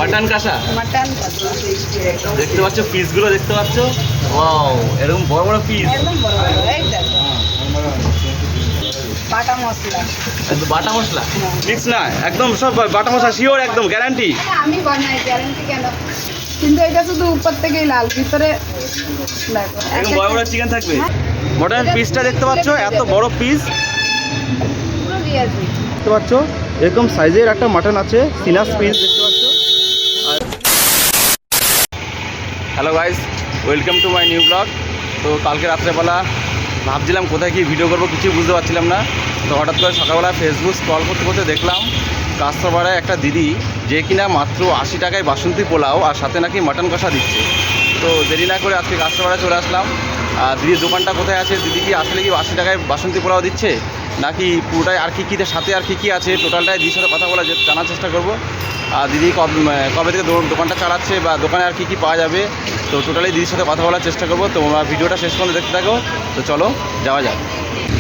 Mutton কষা, mutton কষা দেখতে পাচ্ছ পিসগুলো, দেখতে পাচ্ছ? ওয়াও, এরকম বড় বড় পিস, একদম বড় বড়। এই দেখো বাটা মশলা, বাটা মশলা মিক্স না, একদম সব বাটা মশলা শিওর, একদম গ্যারান্টি। আমি বানাই, গ্যারান্টি কেন? কিন্তু এটা শুধু উপর থেকেই লাল, ভিতরে দেখো এরকম বড় বড় চিকেন থাকবে। মটন পিসটা দেখতে পাচ্ছ, এত বড় পিস পুরো রিয়াল পিস। দেখতে পাচ্ছ, এরকম সাইজের একটা মাটন আছে, সিনাস পিস দেখতে পাচ্ছ। Hello guys, welcome to my new blog. তো কালকে রাত্রেবেলা ভাবছিলাম কোথায় কি ভিডিও করবো, কিছু বুঝতে পারছিলাম না। তো হঠাৎ করে সকালবেলা ফেসবুক স্ক্রল করতে করতে দেখলাম কাঁচরাপাড়ায় একটা দিদি, যে কিনা মাত্র 80 টাকায় বাসন্তী পোলাও আর সাথে নাকি মাটন কষা দিচ্ছে। তো দেরি না করে আজকে কাঁচরাপাড়ায় চলে আসলাম। আর দিদির দোকানটা কোথায় আছে, দিদি কি আসলে কি 80 টাকায় বাসন্তী পোলাও দিচ্ছে, নাকি পুরোটাই আর কী সাথে আর কী আছে, টোটালটাই দিদির সাথে কথা বলা জানার চেষ্টা করবো। আর দিদি কবে থেকে দোকানটা চালাচ্ছে বা দোকানে আর কী পাওয়া যাবে, তো টোটালি দিদির সাথে কথা বলার চেষ্টা করবো। তো তোমরা ভিডিওটা শেষ পর্যন্ত দেখতে থাকো। তো চলো যাওয়া যাক।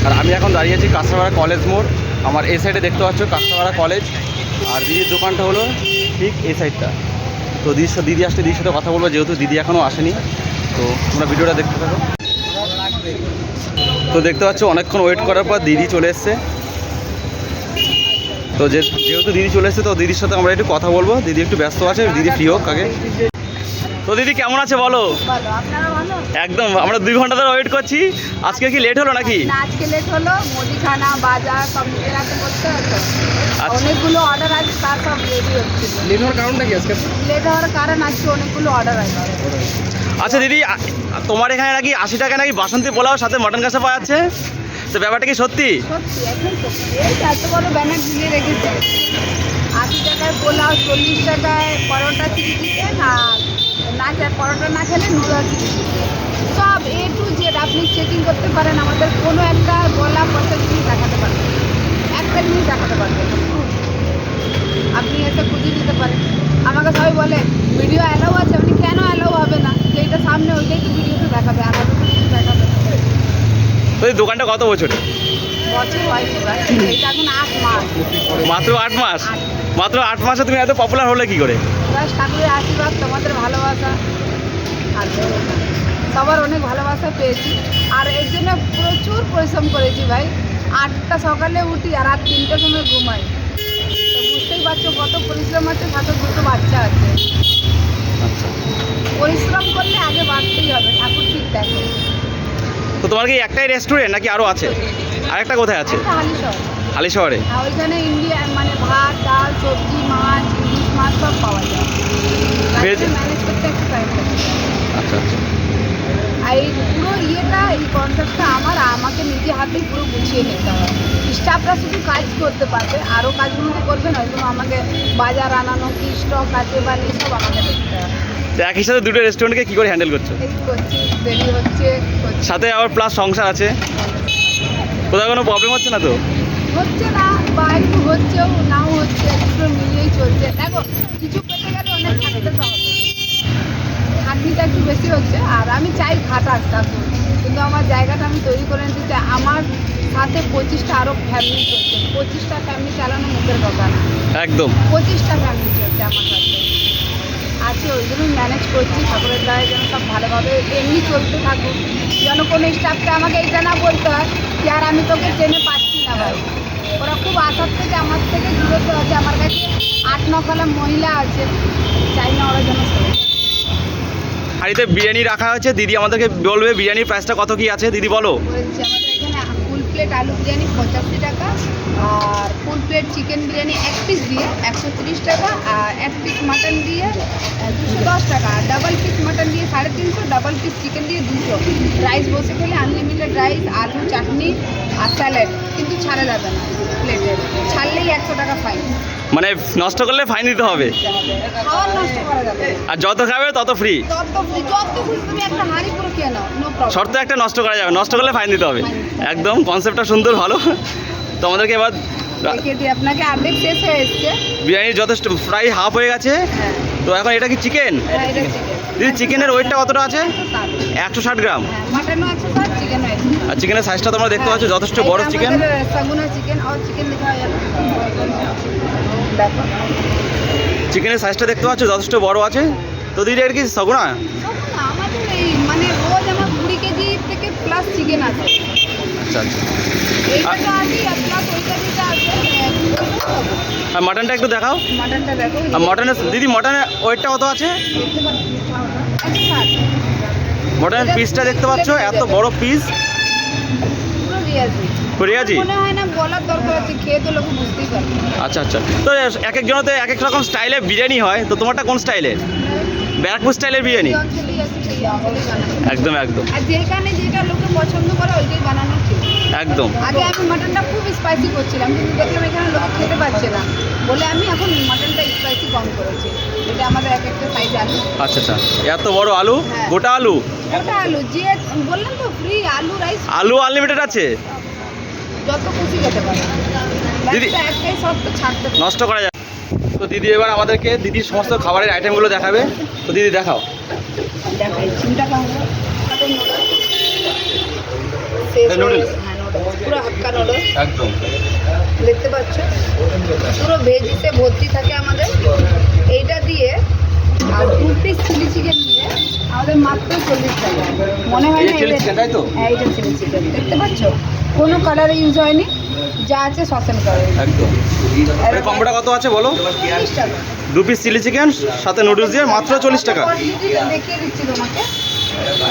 আর আমি এখন দাঁড়িয়ে আছি কাঁচরাপাড়া কলেজ মোড়। আমার এই সাইডে দেখতে পাচ্ছ কাঁচরাপাড়া কলেজ, আর দিদির দোকানটা হলো ঠিক এই সাইডটা। তো দিদি আসলে দিদির সাথে কথা বলবো, যেহেতু দিদি এখনও আসেনি। তো তোমরা ভিডিওটা দেখতে থাকো। তো দেখতে পাচ্ছ অনেকক্ষণ ওয়েট করার পর দিদি চলে এসছে। তো যেহেতু দিদি চলে এসছে, তো দিদির সাথে আমরা একটু কথা বলবো। দিদি একটু ব্যস্ত আছে, দিদি ফ্রি হোক আগে। তো দিদি কেমন আছে বলো? ভালো, আপনারা ভালো? একদম, আমরা 2 ঘন্টা ধরে ওয়েট করছি। আজকে কি লেট হলো নাকি? না, আজকে লেট হলো, মুদিখানা বাজার সব নিজে রাতে করতে হতো। আচ্ছা। অনেকগুলো অর্ডার আছে, তার সব রেডি হচ্ছে। লেট হওয়ার কারণটা কি আজকে? লেট হওয়ার কারণ আজকে অনেকগুলো অর্ডার আছে। আচ্ছা দিদি, তোমার এখানে নাকি 80 টাকায় নাকি বাসন্তী পোলাও সাথে মটন কষা পাওয়া যাচ্ছে, তো ব্যাপারটা কি সত্যি? সত্যি, একদম সত্যি। এই তো এত বড় ব্যানার দিয়ে রেখেছে। 80 টাকায় পোলাও, 40 টাকায় পরোটা চিলি চিকেন, আর পরোটা না খেলে নুডলস চিলি চিকেন, সব A to Z আপনি চেকিং করতে পারেন। আমাদের কোনো একটা গলা পচা জিনিস দেখাতে পারবেন, একটা জিনিস দেখাতে পারবেন, আপনি এসে খুঁজে নিতে পারেন। আমাকে সবাই বলে ভিডিও অ্যালাউ আছে, আপনি কেন অ্যালাউ হবে না? যেটা সামনে ওইটাই তো ভিডিওতে দেখাবে, আলাদা তো কিছু দেখাবে না। তো এই দোকানটা কত বছরে? বছর হয়নি ভাই, এটা এখন 8 মাস। মাত্র 8 মাস? মাত্র 8 মাসে তুমি এত পপুলার হলে কি করে? বাস ঠাকুরের আশীর্বাদ, তোমাদের ভালোবাসা, আর সবার অনেক ভালোবাসা পেয়েছি। আর এর জন্য প্রচুর পরিশ্রম করেছি ভাই। 8টা সকালে উঠি আর রাত 3টার সময় ঘুমাই। তো বুঝতেই পারছো কত পরিশ্রম আছে, সাথে 2টো বাচ্চা আছে। আচ্ছা। পরিশ্রম করলে আগে বাড়তেই হবে, ঠাকুর ঠিক দেখে। তো তোমার কি একটাই রেস্টুরেন্ট নাকি আরও আছে? আরেকটা কোথায় আছে? একটা হালিশহর, হালি শহরে? আর ওইখানে ইন্ডিয়ান মানে ভাত ডাল সবজি মাছ ইলিশ মাছ সব পাওয়া যায়। Veg- ম্যানেজ করতে একটু টাইম লাগে। আচ্ছা আচ্ছা। আর এই পুরো এই কনসেপ্টটা আমাকে নিজে হাতেই পুরো গুছিয়ে নিতে হবে। স্টাফরা শুধু কাজ করতে পারবে, আরও কাজগুলো তো করবে না, কিন্তু আমাকে বাজার আনানো, কি স্টক আছে বা নেই সব আমাকে দেখতে হবে। তো একই সাথে দুটো রেস্টুরেন্টকে কী করে হ্যান্ডেল করছো? এই করছি, দেরি হচ্ছে করছি। সাথে আবার প্লাস সংসার আছে, কোথাও কোনো প্রবলেম হচ্ছে না তো? হচ্ছে না, বা একটু হচ্ছেও নাও হচ্ছে, দুটো মিলিয়েই চলছে। দেখো কিছু পেতে গেলে অনেক খাটতে তো হবে, খাটনিটা একটু বেশি হচ্ছে। আর আমি চাই খাটার সাথে, কিন্তু আমার জায়গাটা আমি তৈরি করে নিতে চাই। আমার সাথে 25টা আরও ফ্যামিলি চলছে। 25টা ফ্যামিলি চালানো মুখের কথা না, একদম। 25টা ফ্যামিলি চলছে আমার সাথে আছে, ওই জন্যই ম্যানেজ করছি। ঠাকুরের দ্বারায় যেন সব ভালোভাবে এমনি চলতে থাকুক, যেন কোনো স্টাফকে আমাকে এটা না বলতে হয় যে আর আমি তোকে চেনে পাচ্ছি না ভাই। ওরা খুব আশার থেকে আমার থেকে দূরত্ব আছে, আমার কাছে 8-9 খালা মহিলা আছে, চাই না ওরা যেন সরে। হাঁড়িতে বিরিয়ানি রাখা হয়েছে, দিদি আমাদেরকে বলবে বিরিয়ানির প্রাইসটা কত কি আছে, দিদি বলো। বলছি আমাদের এখানে ফুল প্লেট আলু বিরিয়ানি 85 টাকা, আর full plate chicken biryani 1 piece দিয়ে 130 টাকা, আর 1 পিস মাটন দিয়ে 210 টাকা, আর ডাবল পিস মাটন দিয়ে 350, ডাবল পিস চিকেন দিয়ে 200। রাইস বসে খেলে আনলিমিটেড রাইস, আলু চাটনি আর স্যালাড, কিন্তু ছাড়া যাবে না প্লেটে, ছাড়লেই 100 টাকা ফাইন। মানে নষ্ট করলে ফাইন দিতে হবে, খাওয়ার নষ্ট করা যাবে না। আর যত খাবে তত ফ্রি? যত খুশি তুমি একটা হাঁড়ি পুরো খেয়ে নাও, নো প্রবলেম। শর্ত একটা, নষ্ট করা যাবে, নষ্ট করলে ফাইন দিতে হবে। একদম কনসেপ্টটা সুন্দর, ভালো। তো আমাদেরকে এবার রেখে দিই, আপনাকে অর্ধেক শেষ হয়ে এসছে। বিরিয়ানি যথেষ্ট প্রায় হাফ হয়ে গেছে। হ্যাঁ তো এখন এটা কি চিকেন? হ্যাঁ, এটা চিকেন। দিদি চিকেনের ওয়েটটা কতটা আছে? 160 গ্রাম। হ্যাঁ, মাটনও 160, চিকেনও 160। আর চিকেনের সাইজটা তোমরা দেখতে পাচ্ছ, যথেষ্ট বড় চিকেন। सगुना चिकन और चिकन दिखाया जाए, देखो চিকেনের সাইজটা দেখতে পাচ্ছ যথেষ্ট বড় আছে। তো দিদি এটা কি সগুনা? তখন আমাদের এই মানে রোজ আমার 20 কেজি থেকে প্লাস চিকেন আছে। আচ্ছা আচ্ছা। এইটা তো আছে আর প্লাস ওইটা যেটা আছে আর মাটনটা একটু দেখাও। মাটনটা দেখো। আর মটনের দিদি মটনের ওয়েটটা কত আছে? দেখতে পাচ্ছি মটনের পিসটা দেখতে পাচ্ছ এত বড় পিস। পুরো রিয়াজি। রিয়াজি? মনে হয় না বলার দরকার আছে, খেয়ে তো লোক বুঝতেই পারবে। আচ্ছা আচ্ছা। তো এক এক জনতে এক এক রকম স্টাইলে বিরিয়ানি হয়, তো তোমারটা কোন স্টাইলের? ব্যারাকপুর স্টাইলের বিরিয়ানি? এই অঞ্চলেই আছে, সেই অঞ্চলেই বানানো। একদম একদম আর যেখানে যেটা লোকে পছন্দ করে ওইটাই বানানো ঠিক। একদম। আগে আমি মাটনটা খুব স্পাইসি করছিলাম, কিন্তু দেখলাম এখানে লোক খেতে পারছে না বলে আমি এখন মাটনটা স্পাইসি কম করেছি। এটা আমাদের এক একটা সাইজ আলু। আচ্ছা আচ্ছা। এত বড় আলু? হ্যাঁ। গোটা আলু? ওটা আলু যে বললাম তো ফ্রি আলু রাইস, আলু আনলিমিটেড আছে? যত খুশি খেতে পারে। দিদি রাইসটা একটাই শর্ত ছাড়তে পারে। নষ্ট করা যায়। তো দিদি এবার আমাদেরকে দিদির সমস্ত খাবারের আইটেমগুলো দেখাবে। তো দিদি দেখাও। দেখাই চিন্তা করবো। নুডলস? হ্যাঁ নুডলস, পুরো হাক্কা নুডলস একদম দেখতে পাচ্ছ, পুরো ভেজিতে ভর্তি থাকে আমাদের। এইটা দিয়ে আর 2 পিস চিলি চিকেন দিয়ে আমাদের মাত্র 40 টাকা। মনে হয় না এই চিলি চিকেন, তাই তো? হ্যাঁ এটা চিলি চিকেন দেখতে পাচ্ছ, কোনো কালার ইউজ হয়নি, যা আছে সসেন কালার। একদম। এর কম্বোটা কত আছে বলো? 40 টাকা 2 পিস চিলি চিকেন সাথে নুডলস দিয়ে মাত্র 40 টাকা। কোয়ান্টিটিটা দেখিয়ে দিচ্ছি তোমাকে,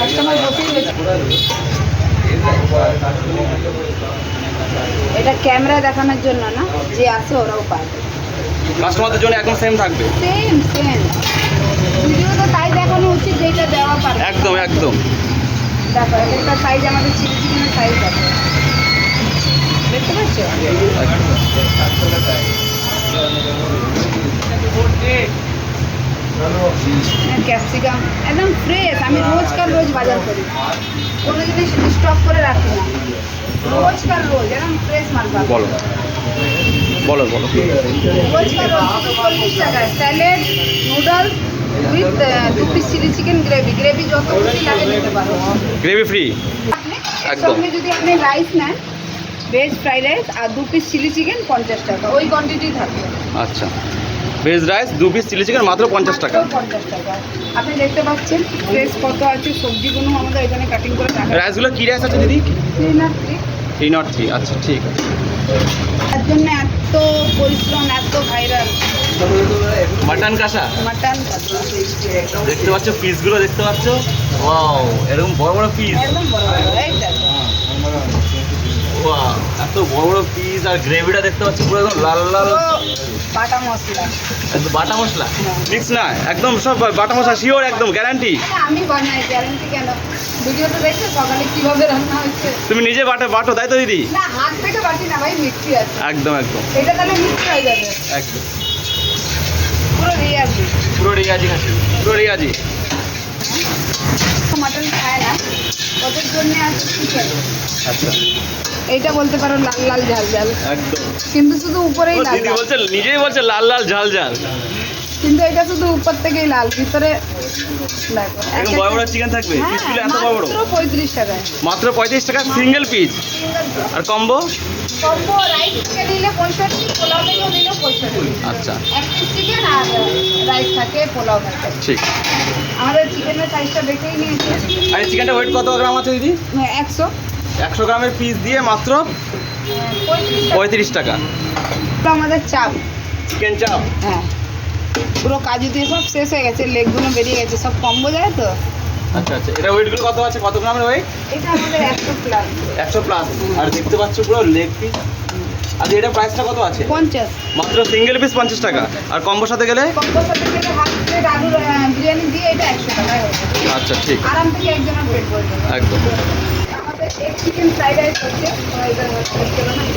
কাস্টমার বসেই রয়েছে। এটা ক্যামেরায় দেখানোর জন্য না, যে আছে ওরাও পায়। কাস্টমারদের জন্য একদম সেম থাকবে। সেম সেম ভিডিও তো তাই দেখানো উচিত যেটা দেওয়া পারে। একদম একদম। দেখো একটা সাইজ আমাদের চিলি চিকেনের সাইজ আছে, দেখতে পাচ্ছ? ক্যাপসিকাম একদম ফ্রেশ, আমি রোজকার রোজ বাজার করি, কোনো জিনিস স্টক করে রাখি না, রোজকার রোজ একদম ফ্রেশ মাল পাবো। বলো বলো বলো। রোজকার রোজ 40 টাকায় salad noodles with 2 piece chili chicken gravy. Gravy যত খুশি লাগে নিতে পারো, গ্রেভি ফ্রি? আপনি একদম। সঙ্গে যদি আপনি রাইস নেন, ভেজ ফ্রাইড রাইস আর 2 পিস চিলি চিকেন 50 টাকা, ওই কোয়ান্টিটি থাকবে। আচ্ছা, veg rice 2 piece chili chicken মাত্র 50 টাকা। মাত্র 50 টাকা। আপনি দেখতে পাচ্ছেন ফ্রেশ কত আছে, সবজিগুলো আমাদের এখানে কাটিং করে রাখা। রাইসগুলো কি রাইস আছে দিদি? 303। 303। আচ্ছা ঠিক আছে। তার জন্য এত পরিশ্রম, এত ভাইরাল মাটন কষা মাটন দেখতে পাচ্ছ, পিসগুলো দেখতে পাচ্ছ, ওয়াও এরকম বড় বড় পিস। একদম বড় বড়, এই দেখো। ওয়াও এত বড় বড় পিস, আর গ্রেভিটা দেখতে পাচ্ছ পুরো একদম লাল লাল। পুরো বাটা মশলা, একদম বাটা মশলা মিক্স না, একদম সব বাটা মশলা শিওর, একদম গ্যারান্টি। আমি বানাই, গ্যারান্টি কেন? ভিডিওটা দেখছো সকালে কিভাবে রান্না হচ্ছে? তুমি নিজে বাটো তাই তো দিদি? না, হাত থেকে বাটি না ভাই, মিক্সি আছে। একদম একদম এটা তাহলে মিক্স হয়ে যাবে। একদম। পুরো রিয়াজি, পুরো রিয়াজি খাসি, পুরো রিয়াজি। মাটন খায় না, ওদের জন্য আছে চিকেন। আচ্ছা এইটা বলতে পারো লাল লাল ঝাল ঝাল, একদম। কিন্তু শুধু উপরেই ও লাল দিদি লাল। বলছে, নিজেই বলছে লাল লাল ঝাল ঝাল, কিন্তু এটা শুধু উপর থেকেই লাল, ভিতরে দেখো এরকম বড় বড় চিকেন থাকবে। হ্যাঁ, পিসগুলো এত বড় বড়, মাত্র 35 টাকায়। মাত্র 35 টাকা সিঙ্গেল পিস। আর কম্বো কম্বো রাইস থেকে নিলে 65, পোলাও থেকেও নিলে 65। আচ্ছা এক পিস চিকেন আর রাইস থাকে, পোলাও থাকে। ঠিক। আমাদের চিকেনের সাইজটা দেখেই নিয়েছি। আর এই চিকেনটা ওয়েট কত গ্রাম আছে দিদি? 100 100 গ্রামের পিস দিয়ে মাত্র 35 টাকা। আমাদের চাপ, চিকেন চাপ। হ্যাঁ পুরো কাজু দিয়ে সব শেষ হয়ে গেছে, লেগগুলো বেরিয়ে গেছে, সব কম্বো যায় তো। আচ্ছা আচ্ছা। এটা ওয়েটগুলো কত আছে, কত গ্রামের ওয়েট? এটা আমাদের 100 প্লাস। 100 প্লাস। আর দেখতে পাচ্ছ পুরো লেগ পিস। আর এটা প্রাইসটা কত আছে? 50। মাত্র সিঙ্গেল পিস 50 টাকা। আর কম্বোর সাথে গেলে? কম্বোর সাথে গেলে হাফ প্লেট আলু বিরিয়ানি দিয়ে এটা 100 টাকায় হবে। আচ্ছা ঠিক, আরাম থেকে একজনের পেট ভরবে। একদম। আমাদের এগ চিকেন ফ্রাইড রাইস হচ্ছে,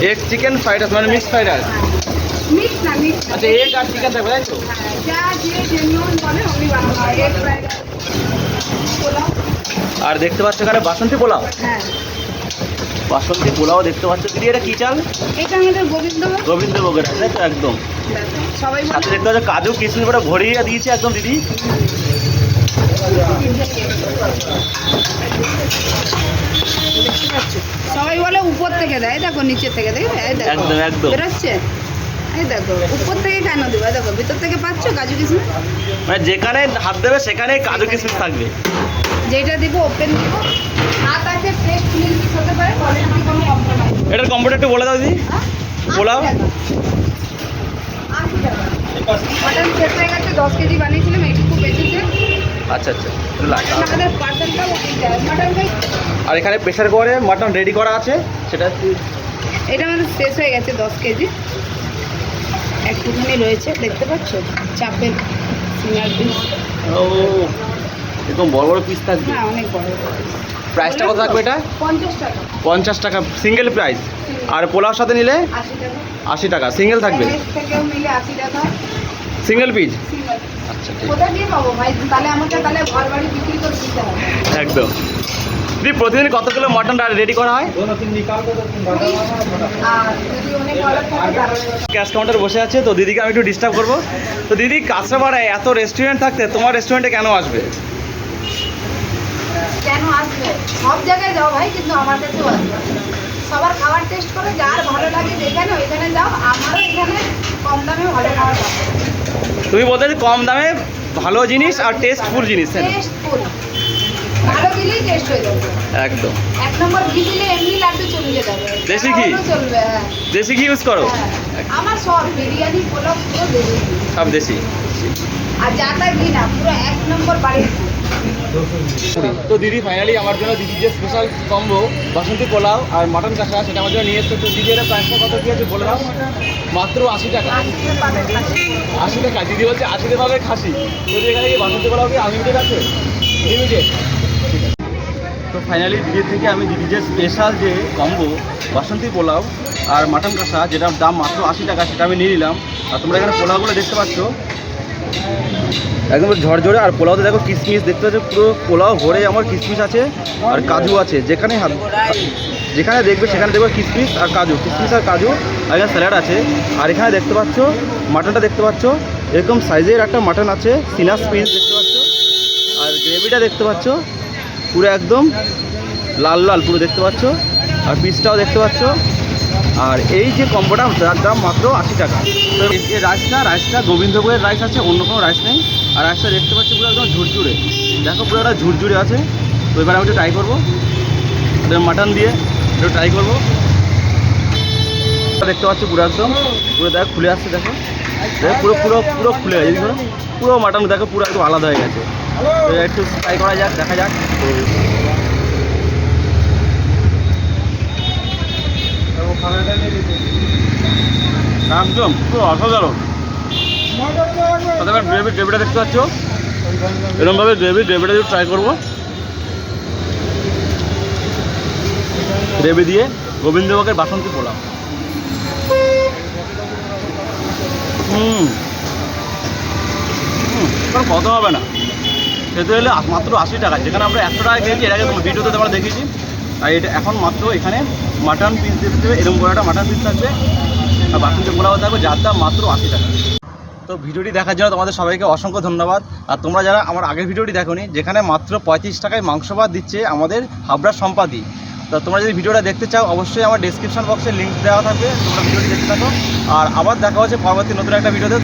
এগ চিকেন ফ্রাইড রাইস মানে মিক্স ফ্রাইড রাইস? মিক্স না, মিক্স। আচ্ছা, এগ আর চিকেন থাকবে তাই তো? হ্যাঁ, যা দিয়ে যেমন বলে অমনি বানানো হয়। Egg fried rice, pulao. আর দেখতে পাচ্ছ এখানে বাসন্তী পোলাও। হ্যাঁ, বাসন্তী পোলাও দেখতে পাচ্ছ দিদি। এটা কি চাল? এটা আমাদের গোবিন্দভোগ। গোবিন্দভোগের তাই তো? একদম। সবাই সাথে বলে দেখতে পাচ্ছ কাজু কিশমিশ পুরো ভরিয়ে দিয়েছে একদম দিদি। সবাই বলে উপর থেকে দেয়, দেখো নিচে থেকে দেখবে, একদম একদম। বেরোচ্ছে এই দেখো উপর থেকে কেন দেবো, দেখো ভিতর থেকে পাচ্ছ কাজু কিশমিশ। মানে যেখানে হাত দেবে সেখানেই কাজু কিশমিশ থাকবে। যেটা দিব ওপেন দিব, হাত আছে ফ্রেশ মিল্ক হতে পারে, কোয়ালিটি কোনো কম্প্রোমাইজ। এটার কম্পিউটার একটু বলে দাও দিদি। পোলাও 80 টাকা। মটন শেষ হয়ে গেছে, 10 কেজি বানিয়েছিলাম, এইটুকু বেঁচেছে। আচ্ছা আচ্ছা, একটু লাগ- আমাদের পার্সেলটাও মটন খাই। আর এখানে প্রেশার করে মাটন রেডি করা আছে, সেটা এটা আমাদের শেষ হয়ে গেছে 10 কেজি, একটুখানি রয়েছে দেখতে পাচ্ছ, চাপের সিঙ্গার পিস। ও এরকম বড় বড় পিস থাকবে। হ্যাঁ অনেক বড়। প্রাইসটা কত থাকবে এটা? 50 টাকা। 50 টাকা সিঙ্গেল প্রাইস। আর পোলাওর সাথে নিলে 80 টাকা। 80 টাকা সিঙ্গেল থাকবে, এর থেকেও নিলে 80 টাকা সিঙ্গেল পিস। সিঙ্গেল। আচ্ছা ঠিক কোথা দিয়ে পাবো ভাই? তাহলে আমাকে তাহলে ঘর বাড়ি বিক্রি করে দিতে হবে। একদম। দিদি প্রতিদিন কত কিলো মটন রেডি করা হয়? আর যদি অনেক ভালো থাকে তাহলে ক্যাশ কাউন্টার বসে আছে, তো দিদিকে আমি একটু ডিস্টার্ব করবো। তো দিদি কাস্টমার এত রেস্টুরেন্ট থাকতে তোমার রেস্টুরেন্টে কেন আসবে? কেন আসবে? সব জায়গায় যাও ভাই, কিন্তু আমার কাছেও আসবে। সবার খাবার টেস্ট করে, যার ভালো লাগে যেখানে ওইখানে যাও। আমারও এখানে কম দামে ভালো খাবার পাবে। তুমি বলতে চাইছো কম দামে ভালো জিনিস আর টেস্টফুল জিনিস, তাই না? টেস্টফুল, ভালো দিলেই টেস্ট হয়ে যাবে। একদম। 1 নম্বর ঘি দিলে এমনি লাড্ডু চলে যাবে। দেশি ঘি? এখনো চলবে, হ্যাঁ। দেশি ঘি ইউজ করো? হ্যাঁ। আমার সব বিরিয়ানি পোলাও পুরো দেশি ঘি। সব দেশি। আর যাতা ঘি না, পুরো 1 নম্বর বাড়ির ঘি। তো দিদি ফাইনালি আমার জন্য দিদি যে স্পেশাল কম্বো বাসন্তী পোলাও আর মটন কষা সেটা আমার জন্য নিয়ে এসছে। তো দিদি এটা প্রাইসটা কত কি আছে বলে দাও। মাত্র 80 টাকা। 80 পাবে খাসি। 80 টাকা দিদি বলছে 80 পাবে খাসি। যদি এখানে কি বাসন্তী পোলাও কি আনলিমিটেড আছে? লিমিটেড। তো ফাইনালি দিদির থেকে আমি দিদি যে স্পেশাল যে কম্বো বাসন্তী পোলাও আর মাটন কষা যেটার দাম মাত্র 80 টাকা সেটা আমি নিয়ে নিলাম। আর তোমরা এখানে পোলাওগুলো দেখতে পাচ্ছ একদম ঝরঝরে, আর পোলাওতে দেখো কিশমিশ দেখতে পাচ্ছ, পুরো পোলাও ভরে আমার কিশমিশ আছে আর কাজু আছে। যেখানে দেখবে সেখানে দেখবে কিশমিশ আর কাজু, কিশমিশ আর কাজু। আর এখানে স্যালাড আছে। আর এখানে দেখতে পাচ্ছ মাটনটা দেখতে পাচ্ছ, এরকম সাইজের একটা মাটন আছে, সিনাস পিস দেখতে পাচ্ছ। আর গ্রেভিটা দেখতে পাচ্ছ পুরো একদম লাল লাল পুরো দেখতে পাচ্ছ, আর পিসটাও দেখতে পাচ্ছ। আর এই যে কম্বোটা যার দাম মাত্র 80 টাকা। তো এই যে রাইসটা গোবিন্দভোগের রাইস আছে, অন্য কোনো রাইস নেই। আর রাইসটা দেখতে পাচ্ছি পুরো একদম ঝুরঝুরে, দেখো পুরো একটা ঝুরঝুরে আছে। তো এবার আমি একটু ট্রাই করবো, মাটন দিয়ে একটু ট্রাই করবো। দেখতে পাচ্ছি পুরো একদম পুরো দেখো খুলে আসছে, দেখো দেখো পুরো পুরো পুরো খুলে গেছে, পুরো পুরো মাটন দেখো পুরো একদম আলাদা হয়ে গেছে। তো একটু ট্রাই করা যাক, দেখা যাক। তো একদম পুরো অসাধারণ। গ্রেভিটা দেখতে পাচ্ছ এরকমভাবে গ্রেভিটা দিয়ে ট্রাই করবো। গ্রেভি দিয়ে গোবিন্দভোগের বাসন্তী পোলাও। কারণ কত হবে না, খেতে হলে মাত্র 80 টাকা। যেখানে আমরা 100 টাকা খেয়েছি, এর আগে তোমার ভিডিওতে তোমরা দেখেছি। আর এটা এখন মাত্র এখানে মাটন পিস দিতে দেবে, এরকম করে একটা মাটন পিস থাকবে আর বাসন্তী পোলাও থাকবে, যার দাম মাত্র 80 টাকা। তো ভিডিওটি দেখার জন্য তোমাদের সবাইকে অসংখ্য ধন্যবাদ। আর তোমরা যারা আমার আগের ভিডিওটি দেখোনি, যেখানে মাত্র 35 টাকায় মাংস ভাত দিচ্ছে আমাদের হাবড়ার সম্পাদি, তো তোমরা যদি ভিডিওটা দেখতে চাও অবশ্যই আমার ডেসক্রিপশন বক্সে লিঙ্ক দেওয়া থাকবে, তোমরা ভিডিওটি দেখতে থাকো। আর আবার দেখা হচ্ছে পরবর্তী নতুন একটা ভিডিওতে।